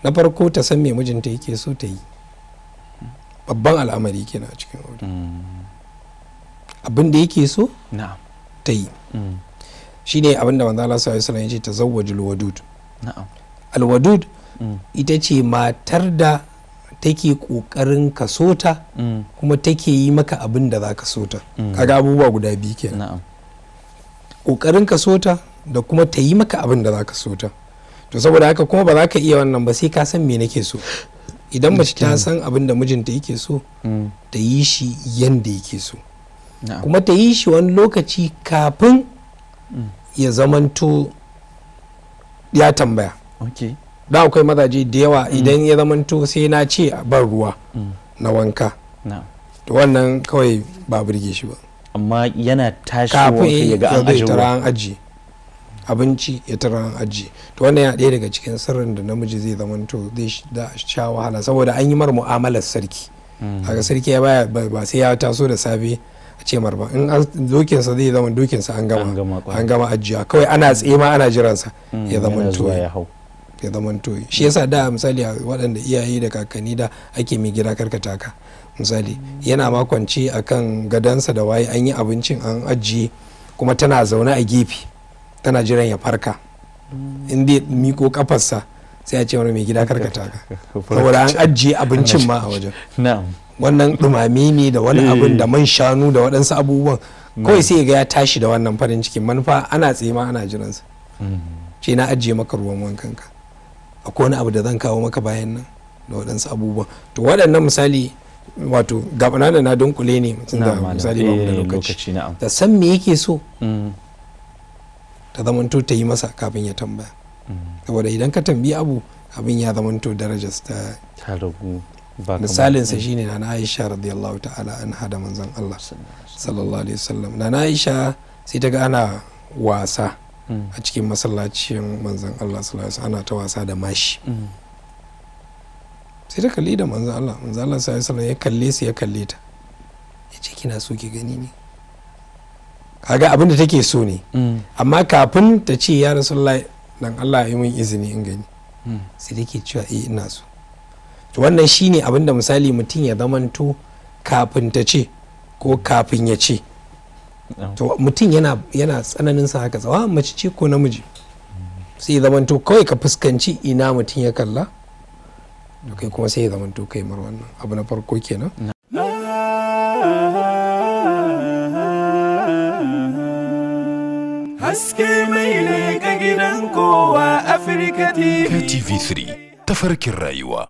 na farko ta san me mijinta yake so ta yi, babban al'amari kenan a cikin aure. Abin da yake so ta yi shine abin da manzo Allah sallallahu alaihi wasallam ya ce tazawwajul wadud. Alwadud ita ce matar da take kokarin ka sota kuma take yi maka abin da za ka sota. Kaga abubuwa guda biyu kenan, kokarin ka sota da kuma ta yi maka abin da za ka sota. To saboda haka kuma ba za ka iya wannan ba sai ka san me nake so. Idan mace ta san abin da mijinta yake so ta yi shi yanda yake so, kuma ta yi shi wani lokaci kafin ya zamanto ya tambaya. Da akwai mazaje da yawa idan ya zamanto sai na ce a bar ruwa na wanka, to wannan kawai ba burge shi ba. Amma yana tashi ya ga an ajiye abinci ya tara an ajiye, to wannan ya ɗaya daga cikin sirrin da namiji zai zamanto zai sha wahala, saboda an yi mar mu'amalar sarki. Haka sarki ya baya ba sai ya taso da safe a ce mar ba, in dokinsa zai zama dokinsa an gama ajiya, kawai ana tsema ana jiransa ya zamanto ya zamanto. Shi yasa da misali waɗanda iyaye da kakanni da ake mai gida karkata ka misali yana makwanci akan gadansa da waye, an yi abincin an ajiye kuma tana zaune a gefe tana jiran ya farka, in dai miko kafarsa sai a ce wani mai gida karkata ka, saboda an ajiye abincin ma a wajen. Wannan dumame ne da wani abin da man shanu da waɗansu abubuwan, kawai sai ga ya tashi da wannan farin cikin manufa ana tsema ana jiransa. Ce na ajiye maka ruwan wankanka, akwai wani abu da zan kawo maka bayan nan da waɗansu abubuwan. To waɗannan misali wato gabana da na dunkule ne mutum da misali ba mu da lokaci da san me yake so ta zamanto ta yi masa kafin ya tambaya, saboda idan ka tambayi abu abin ya zamanto darajar ta ragu. Misalinsa shine na Aisha radiyallahu ta'ala anha da manzon Allah sallallahu alaihi wasallam. Na Aisha sai ta ga ana wasa a cikin masallacin manzon Allah sallallahu alaihi wasallam, ana ta wasa da mashi. Sai ta kalli da manzon Allah sallallahu alaihi wasallam ya kalle su ya kalle ta, ya ce kina so ki gani ne? Kaga abin da take so ne, amma kafin ta ce ya Rasulullahi dan Allah ya yi min izini in gani, sai take cewa ina so. To wannan shine abin da misali mutum ya zamanto kafin ta ce ko kafin ya ce. To mutum yana tsananin sa haka, tsawa mace ce ko namiji, sai ya zamanto kawai ka fuskanci ina mutum ya kalla, to kai kuma sai ya zamanto kai mar wannan abu na farko kenan. Haske mai leƙa gidan kowa Afirka TV. TV3 tafarkin rayuwa.